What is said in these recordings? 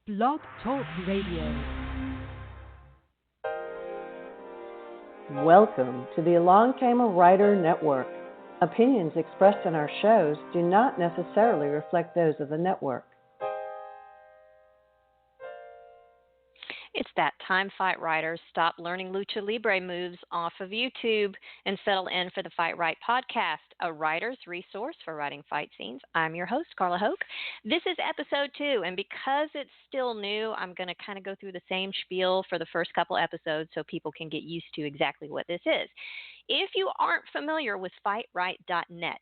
Blog Talk Radio. Welcome to the Along Came a Writer Network. Opinions expressed in our shows do not necessarily reflect those of the network. It's that time, fight writers. Stop learning lucha libre moves off of YouTube and settle in for the FightWrite podcast, a writer's resource for writing fight scenes. I'm your host, Carla Hoke. This is episode 2, and because it's still new, I'm going to kind of go through the same spiel for the first couple episodes so people can get used to exactly what this is. If you aren't familiar with FightWrite.net,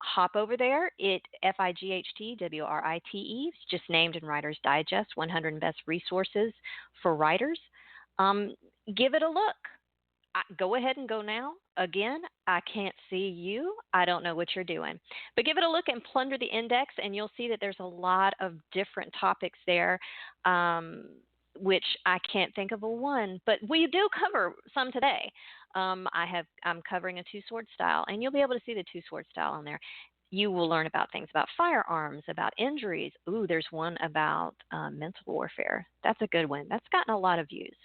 hop over there. FightWrite. It's just named in Writer's Digest, 100 Best Resources for Writers. Give it a look. Go ahead and go now. Again, I can't see you. I don't know what you're doing. But give it a look and plunder the index, and you'll see that there's a lot of different topics there, which I can't think of a one. But we do cover some today. I'm covering a two-sword style, and you'll be able to see the two-sword style on there. You will learn about things about firearms, about injuries. Ooh, there's one about mental warfare. That's a good one. That's gotten a lot of views.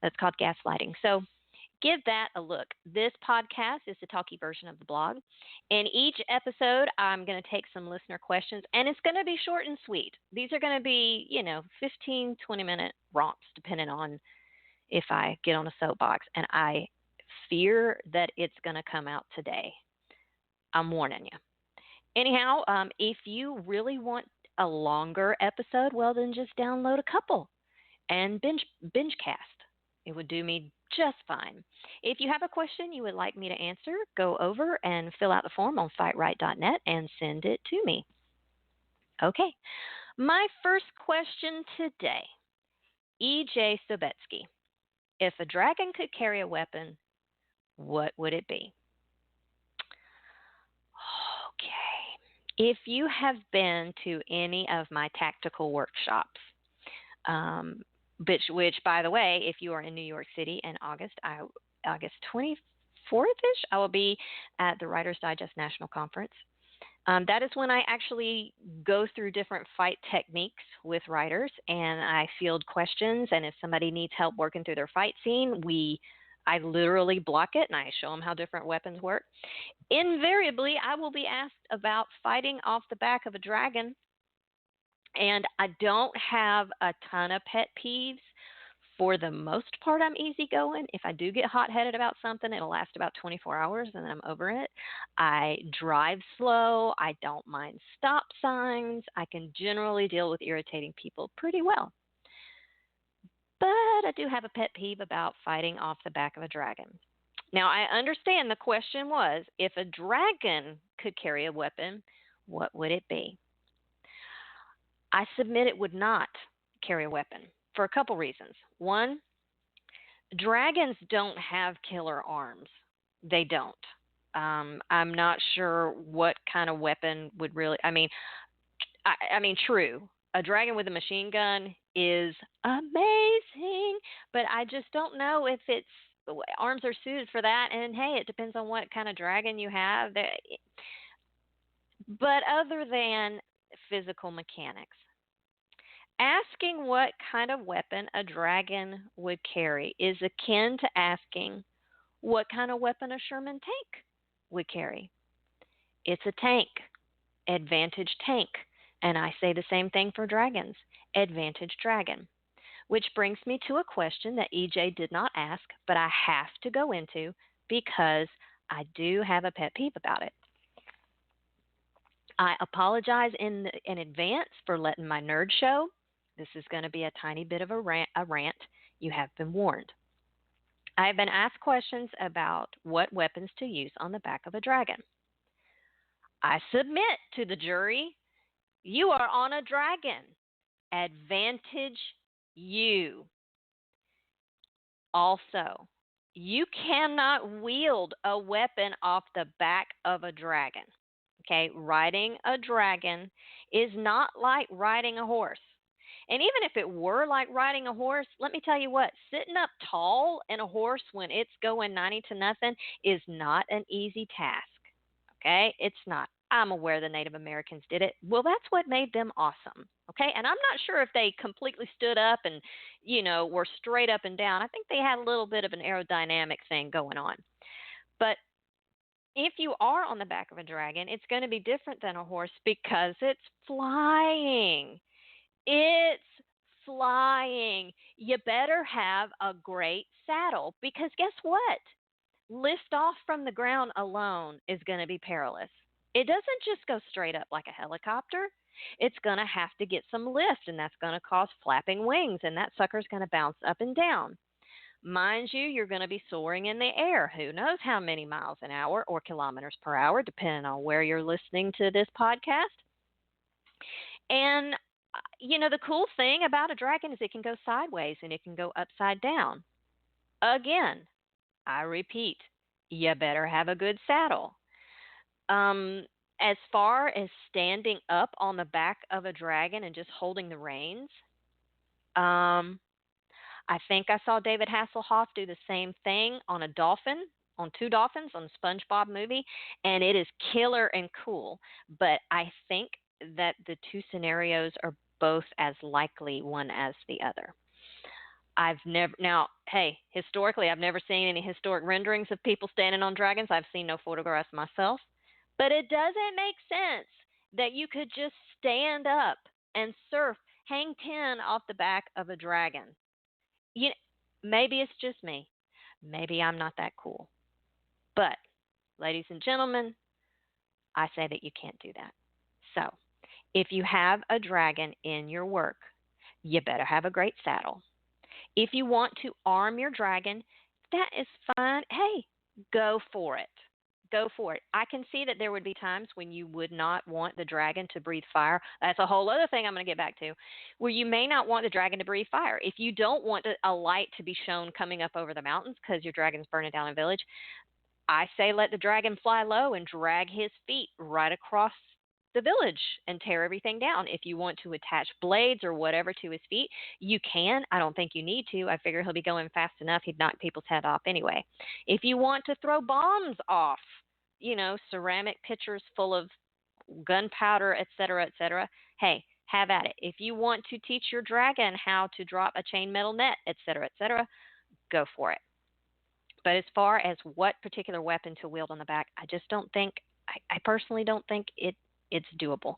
That's called gaslighting. So give that a look. This podcast is the talkie version of the blog. In each episode, I'm going to take some listener questions, and it's going to be short and sweet. These are going to be, 15, 20-minute romps, depending on if I get on a soapbox. And I fear that it's going to come out today. I'm warning you. Anyhow, if you really want a longer episode, well, then just download a couple and binge cast. It would do me just fine. If you have a question you would like me to answer, go over and fill out the form on FightWrite.net and send it to me. Okay, my first question today, E.J. Sobetsky. If a dragon could carry a weapon, what would it be? Okay. If you have been to any of my tactical workshops, which, by the way, if you are in New York City in August 24th-ish, I will be at the Writer's Digest National Conference. That is when I actually go through different fight techniques with writers, and I field questions, and if somebody needs help working through their fight scene, I literally block it, and I show them how different weapons work. Invariably, I will be asked about fighting off the back of a dragon, and I don't have a ton of pet peeves. For the most part, I'm easygoing. If I do get hot-headed about something, it'll last about 24 hours, and then I'm over it. I drive slow. I don't mind stop signs. I can generally deal with irritating people pretty well. But I do have a pet peeve about fighting off the back of a dragon. Now, I understand the question was, if a dragon could carry a weapon, what would it be? I submit it would not carry a weapon for a couple reasons. One, dragons don't have killer arms. They don't. I'm not sure what kind of weapon would really, true. A dragon with a machine gun is amazing, but I just don't know if its arms are suited for that. And hey, it depends on what kind of dragon you have. But other than physical mechanics, asking what kind of weapon a dragon would carry is akin to asking what kind of weapon a Sherman tank would carry. It's a tank, advantage tank. And I say the same thing for dragons, advantage dragon. Which brings me to a question that EJ did not ask, but I have to go into because I do have a pet peeve about it. I apologize in advance for letting my nerd show. This is going to be a tiny bit of a rant. You have been warned. I have been asked questions about what weapons to use on the back of a dragon. I submit to the jury, you are on a dragon. Advantage you. Also, you cannot wield a weapon off the back of a dragon. Okay, riding a dragon is not like riding a horse. And even if it were like riding a horse, let me tell you what, sitting up tall in a horse when it's going 90 to nothing is not an easy task. Okay, it's not. I'm aware the Native Americans did it. Well, that's what made them awesome. Okay. And I'm not sure if they completely stood up and, were straight up and down. I think they had a little bit of an aerodynamic thing going on. But if you are on the back of a dragon, it's going to be different than a horse because it's flying. It's flying. You better have a great saddle because guess what? Lift off from the ground alone is going to be perilous. It doesn't just go straight up like a helicopter. It's going to have to get some lift, and that's going to cause flapping wings, and that sucker's going to bounce up and down. Mind you, you're going to be soaring in the air. Who knows how many miles an hour or kilometers per hour, depending on where you're listening to this podcast. And, the cool thing about a dragon is it can go sideways and it can go upside down. Again, I repeat, you better have a good saddle. As far as standing up on the back of a dragon and just holding the reins, I think I saw David Hasselhoff do the same thing on a dolphin, on two dolphins on the SpongeBob movie, and it is killer and cool. But I think that the two scenarios are both as likely one as the other. Historically, I've never seen any historic renderings of people standing on dragons. I've seen no photographs myself. But it doesn't make sense that you could just stand up and surf, hang 10 off the back of a dragon. Maybe it's just me. Maybe I'm not that cool. But, ladies and gentlemen, I say that you can't do that. So, if you have a dragon in your work, you better have a great saddle. If you want to arm your dragon, that is fine. Hey, go for it. Go for it. I can see that there would be times when you would not want the dragon to breathe fire. That's a whole other thing I'm going to get back to, where you may not want the dragon to breathe fire. If you don't want a light to be shown coming up over the mountains because your dragon's burning down a village, I say let the dragon fly low and drag his feet right across the village and tear everything down. If you want to attach blades or whatever to his feet, you can. I don't think you need to. I figure he'll be going fast enough. He'd knock people's head off anyway. If you want to throw bombs off, ceramic pitchers full of gunpowder, etc., hey, have at it. If you want to teach your dragon how to drop a chainmail net, etc., go for it. But as far as what particular weapon to wield on the back, I personally don't think it's doable.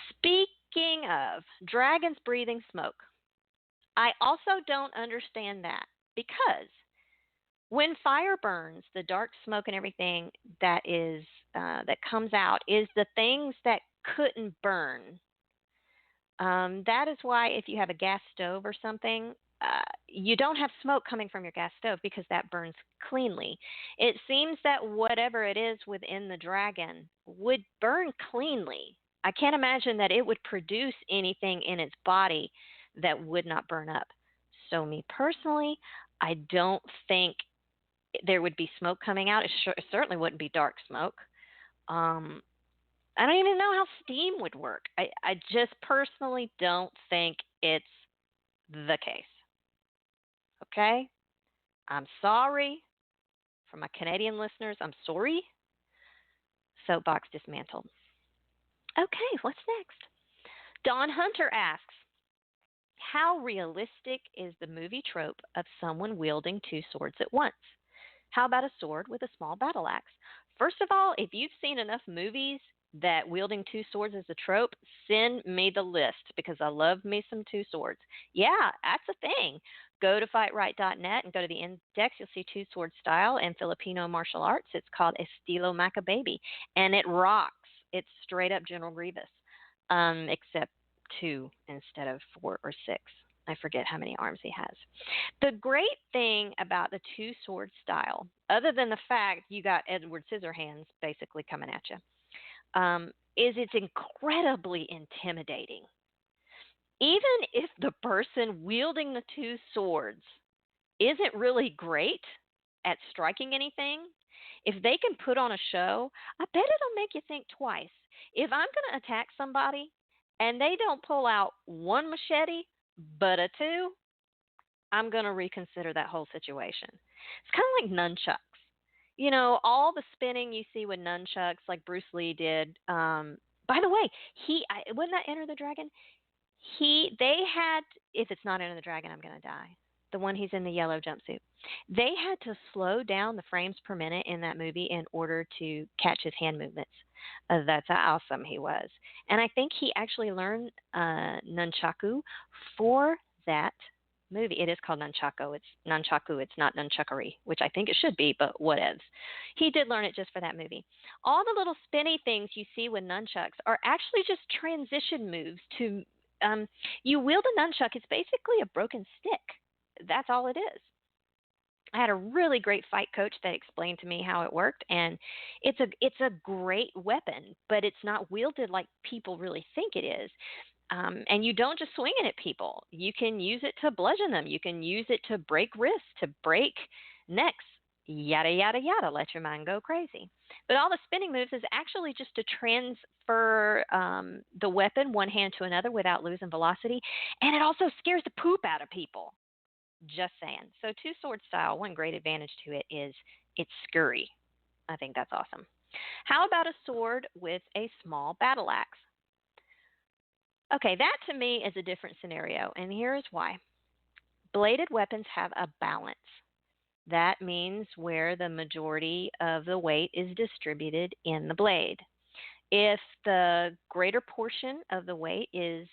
Speaking of dragons breathing smoke, I also don't understand that because when fire burns, the dark smoke and everything that comes out is the things that couldn't burn. That is why if you have a gas stove or something, you don't have smoke coming from your gas stove because that burns cleanly. It seems that whatever it is within the dragon would burn cleanly. I can't imagine that it would produce anything in its body that would not burn up. So me personally, I don't think there would be smoke coming out. It certainly wouldn't be dark smoke. I don't even know how steam would work. I just personally don't think it's the case. Okay? I'm sorry. For my Canadian listeners, I'm sorry. Soapbox dismantled. Okay, what's next? Dawn Hunter asks, how realistic is the movie trope of someone wielding two swords at once? How about a sword with a small battle axe? First of all, if you've seen enough movies that wielding two swords is a trope, send me the list because I love me some two swords. Yeah, that's a thing. Go to FightWrite.net and go to the index. You'll see two sword style and Filipino martial arts. It's called Estilo Macababy, and it rocks. It's straight up General Grievous, except 2 instead of 4 or 6. I forget how many arms he has. The great thing about the two sword style, other than the fact you got Edward Scissorhands basically coming at you, is it's incredibly intimidating. Even if the person wielding the two swords isn't really great at striking anything, if they can put on a show, I bet it'll make you think twice. If I'm going to attack somebody and they don't pull out one machete but a 2, I'm going to reconsider that whole situation. It's kind of like nunchucks. All the spinning you see with nunchucks, like Bruce Lee did. By the way, wouldn't that Enter the Dragon? They had, if it's not Enter the Dragon, I'm gonna die. The one he's in the yellow jumpsuit. They had to slow down the frames per minute in that movie in order to catch his hand movements. That's how awesome he was. And I think he actually learned nunchaku for that movie. It is called nunchaku. It's nunchaku. It's not nunchuckery, which I think it should be, but whatevs. He did learn it just for that movie. All the little spinny things you see with nunchucks are actually just transition moves to. You wield a nunchuck. It's basically a broken stick. That's all it is. I had a really great fight coach that explained to me how it worked, and it's a great weapon, but it's not wielded like people really think it is. And you don't just swing it at people. You can use it to bludgeon them. You can use it to break wrists, to break necks, yada, yada, yada. Let your mind go crazy. But all the spinning moves is actually just to transfer the weapon one hand to another without losing velocity. And it also scares the poop out of people. Just saying. So two sword style, one great advantage to it is it's scurry. I think that's awesome. How about a sword with a small battle axe? Okay, that to me is a different scenario, and here's why. Bladed weapons have a balance. That means where the majority of the weight is distributed in the blade. If the greater portion of the weight is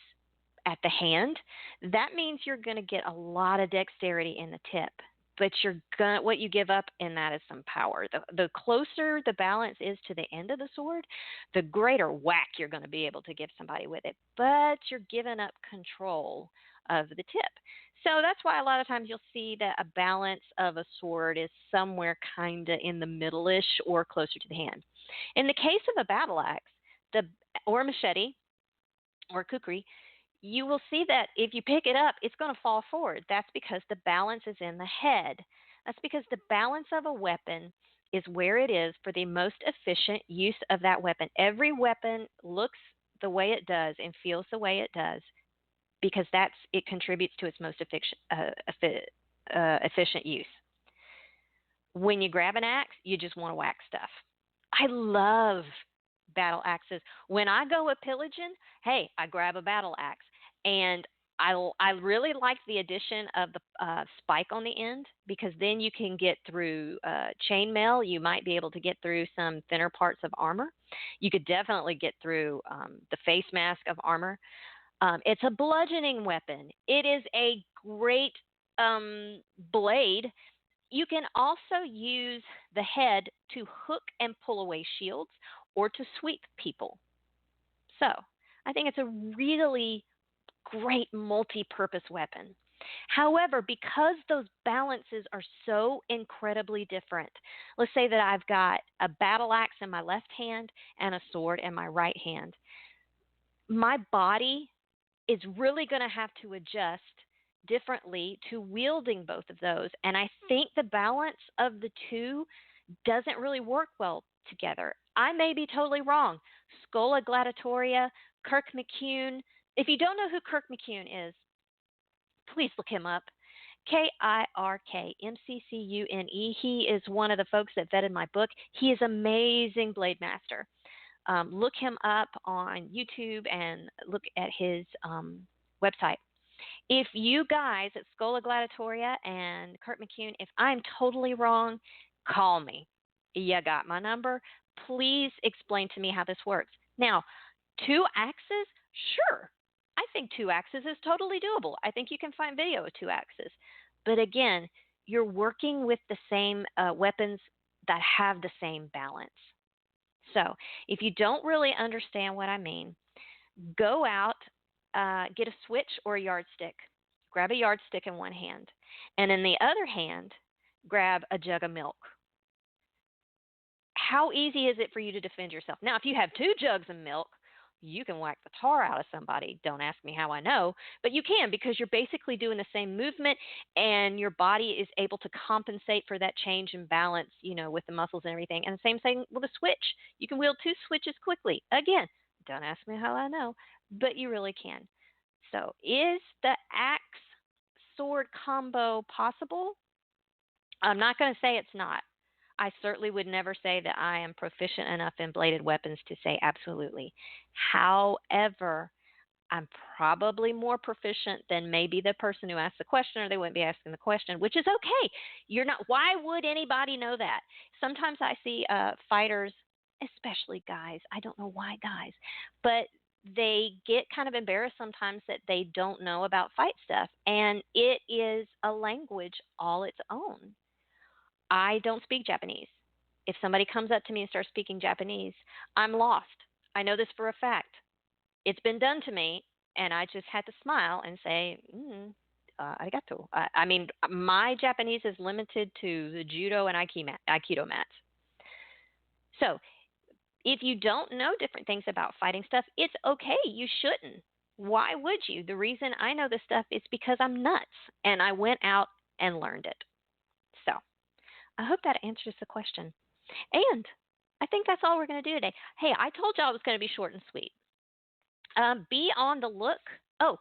at the hand, that means you're going to get a lot of dexterity in the tip. But what you give up in that is some power. The closer the balance is to the end of the sword, the greater whack you're going to be able to give somebody with it. But you're giving up control of the tip. So that's why a lot of times you'll see that a balance of a sword is somewhere kind of in the middle-ish or closer to the hand. In the case of a battle axe, or a machete, or kukri, you will see that if you pick it up, it's going to fall forward. That's because the balance is in the head. That's because the balance of a weapon is where it is for the most efficient use of that weapon. Every weapon looks the way it does and feels the way it does because it contributes to its most efficient use. When you grab an axe, you just want to whack stuff. I love battle axes. When I go a pillaging, hey, I grab a battle axe. And I really like the addition of the spike on the end because then you can get through chainmail. You might be able to get through some thinner parts of armor. You could definitely get through the face mask of armor. It's a bludgeoning weapon. It is a great blade. You can also use the head to hook and pull away shields or to sweep people. So I think it's a really great multi-purpose weapon. However, because those balances are so incredibly different, let's say that I've got a battle axe in my left hand and a sword in my right hand. My body is really going to have to adjust differently to wielding both of those. And I think the balance of the two doesn't really work well together. I may be totally wrong. Scola Gladiatoria, Kirk McCune. If you don't know who Kirk McCune is, please look him up. KirkMcCune. He is one of the folks that vetted my book. He is amazing blade master. Look him up on YouTube and look at his website. If you guys at Scola Gladiatoria and Kirk McCune, if I'm totally wrong, call me. You got my number. Please explain to me how this works. Now, 2 axes? Sure. I think 2 axes is totally doable. I think you can find video of 2 axes. But again, you're working with the same weapons that have the same balance. So if you don't really understand what I mean, go out, get a switch or a yardstick. Grab a yardstick in one hand. And in the other hand, grab a jug of milk. How easy is it for you to defend yourself? Now, if you have 2 jugs of milk, you can whack the tar out of somebody. Don't ask me how I know, but you can because you're basically doing the same movement and your body is able to compensate for that change in balance, with the muscles and everything. And the same thing with a switch. You can wield 2 switches quickly. Again, don't ask me how I know, but you really can. So is the axe sword combo possible? I'm not going to say it's not. I certainly would never say that I am proficient enough in bladed weapons to say absolutely. However, I'm probably more proficient than maybe the person who asked the question, or they wouldn't be asking the question, which is okay. You're not. Why would anybody know that? Sometimes I see fighters, especially guys. I don't know why guys, but they get kind of embarrassed sometimes that they don't know about fight stuff, and it is a language all its own. I don't speak Japanese. If somebody comes up to me and starts speaking Japanese, I'm lost. I know this for a fact. It's been done to me, and I just had to smile and say, arigato. I mean, my Japanese is limited to the judo and aikido mats. So if you don't know different things about fighting stuff, it's okay. You shouldn't. Why would you? The reason I know this stuff is because I'm nuts, and I went out and learned it. So I hope that answers the question. And I think that's all we're going to do today. Hey, I told y'all it was going to be short and sweet. Be on the look. Oh,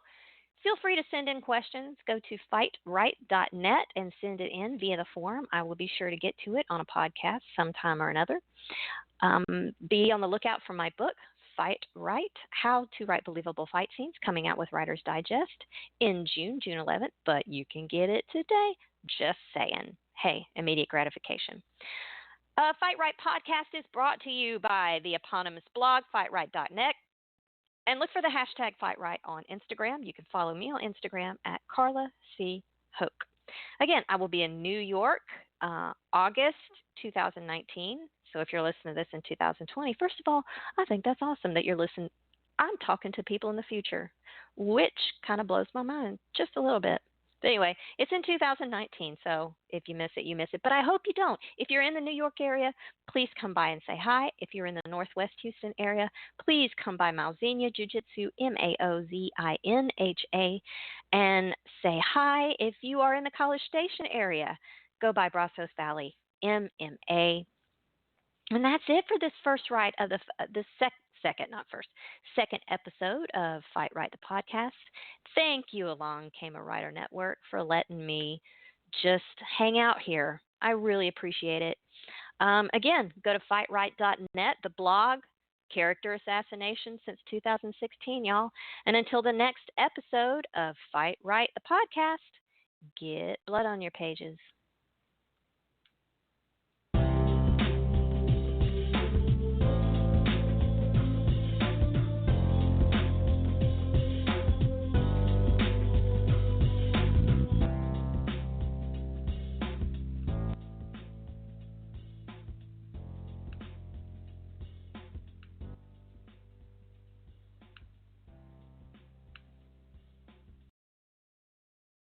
feel free to send in questions. Go to FightWrite.net and send it in via the forum. I will be sure to get to it on a podcast sometime or another. Be on the lookout for my book, Fight Right, How to Write Believable Fight Scenes, coming out with Writer's Digest in June 11th, but you can get it today. Just saying. Hey, immediate gratification. Fight Right podcast is brought to you by the eponymous blog, FightWrite.net. And look for the hashtag FightRight on Instagram. You can follow me on Instagram at Carla C. Hoke. Again, I will be in New York, August 2019. So if you're listening to this in 2020, first of all, I think that's awesome that you're listening. I'm talking to people in the future, which kind of blows my mind just a little bit. But anyway, it's in 2019, so if you miss it, you miss it. But I hope you don't. If you're in the New York area, please come by and say hi. If you're in the Northwest Houston area, please come by Maozinha Jiu-Jitsu, Maozinha, and say hi. If you are in the College Station area, go by Brazos Valley, MMA. And that's it for this first ride of the second episode of Fight Right the podcast. Thank you, Along Came a Writer Network, for letting me just hang out here. I really appreciate it. Again, go to FightRight.net, the blog, character assassination since 2016, y'all. And until the next episode of Fight Right the podcast, get blood on your pages.